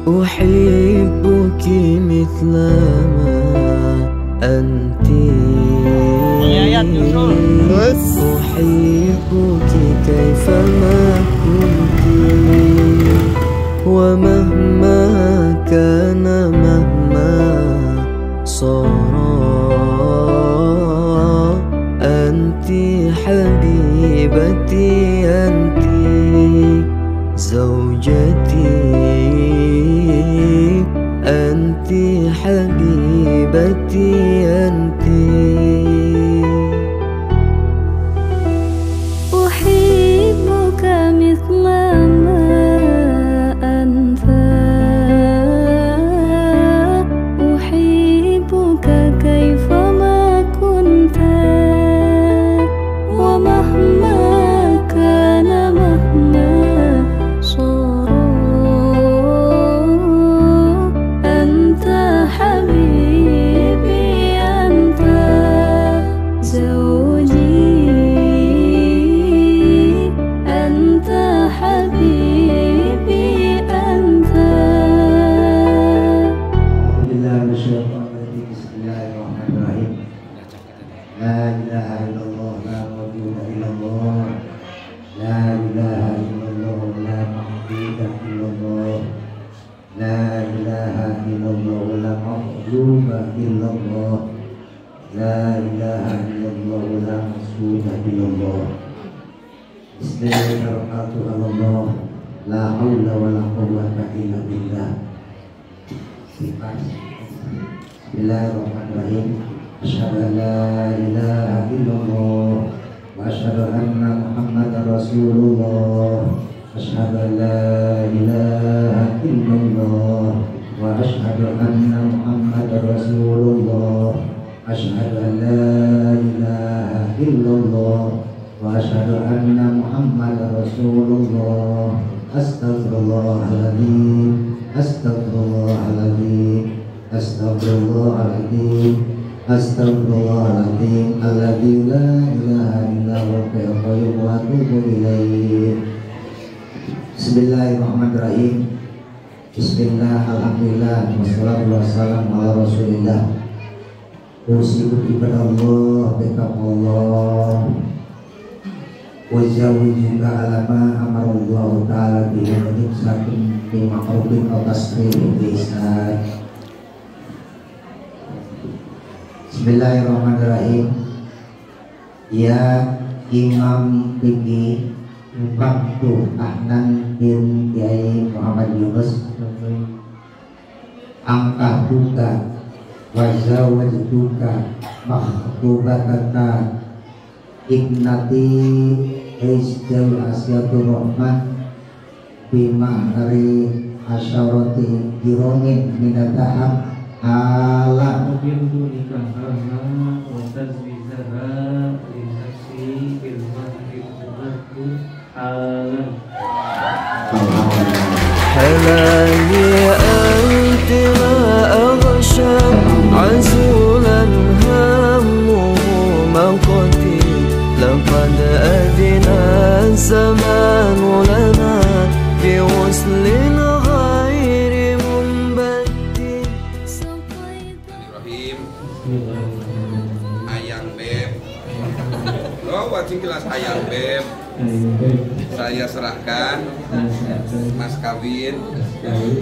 أحبك مثل ما أنت، أحبك كيفما كنت، ومهما كان مهما صار، أنت حبيبتي، أنت زوجتي، أنت حبيبتي، أنت. أحبك مثل ما أنت، أحبك كيفما كنت، ومهما كان مهما صار، أنت حبيبي، أنت زوجي، أنت حبيبي، أنت. بسم الله الرحمن الرحيم. لا إله إلا الله، لا موجود إلا الله، لا إله إلا الله، لا معبود إلا الله، لا إله إلا الله، لا مظلوم إلا الله، لا إله إلا الله، لا مسؤول إلا الله. بسم الله الرحمن الرحيم. لا حول ولا قوة إلا بالله. Bismillahirrahmanirrahim. Asyhadu an la ilaha illallah wa asyhadu anna Muhammadar Rasulullah. Asyhadu an la ilaha illallah wa asyhadu anna Muhammadar Rasulullah. Asyhadu an la ilaha illallah wa asyhadu anna Muhammadar Rasulullah. Astagfirullahaladzim, astagfirullahaladzim, astagfirullahaladzim, astagfirullahaladzim, alladzi la ilaha illa huwa al-qayyum wa atubu ilaih. Bismillahirrahmanirrahim. Bismillah, alhamdulillah, wassalatu wassalamu ala rasulillah. Usiku kepada Allah, Allah, wajawi juga alama amarullah ta'ala bihi sakin bi ma'rufin aw tasrifin bi ihsan. Bismillahirrahmanirrahim. Ya Imam Fikih Faktu Ahnan bin Kiai Muhammad Yunus, angkah duka wazawaj duka makhtubataka ibnati Rizal Asyatur Rahman bima hari asyarati giromin minataham ala Ubildu nikahaha wa tazwizaha linafsi bilmahri tubarku halan. حلالي أنت لا أغشى عزولا همه موقتي، لقد أذن الزمان لنا بوصل غير منبت. Ayang Beb, oh wajib kelas Ayang Beb, saya serahkan mas kawin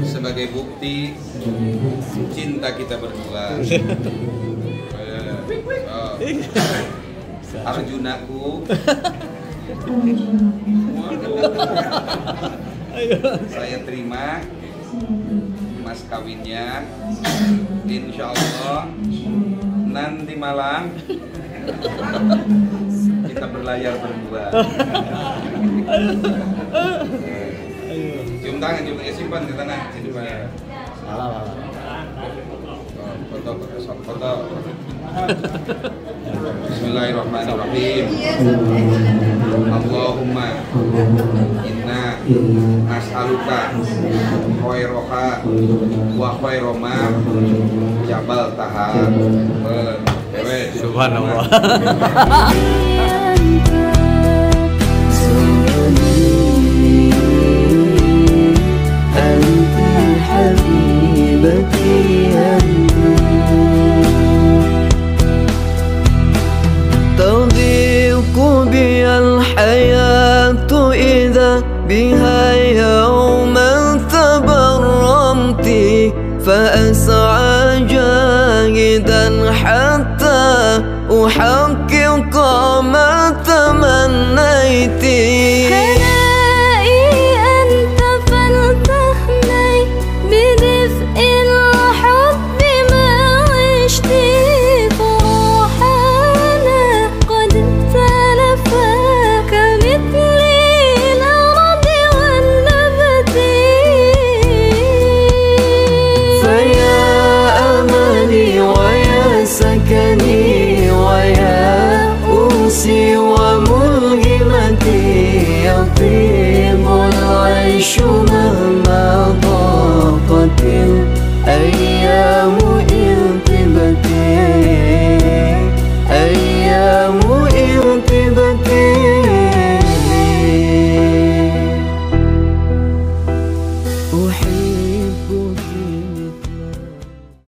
sebagai bukti cinta kita berdua. Arjunaku, saya terima mas kawinnya. Insya Allah nanti malam kita berlayar berdua. Cium tangan juga, simpan di tangan. Foto. Bismillahirrahmanirrahim. Allahumma inna nas'aluka khairoha wa khairoma jabal tahar. Subhanallah. أنت حبيبي. فأسعى جاهدا حتى أحقق ما تمنيت. هنائي أنت فلتهني بدفء الحب ما عشت. فروحنا قد تلفا كمثل الأرض والنبت. فيا أملي ويا سكني ويا أنسي وملهمتي، يطيب العيش مهما ضاقت الأيام.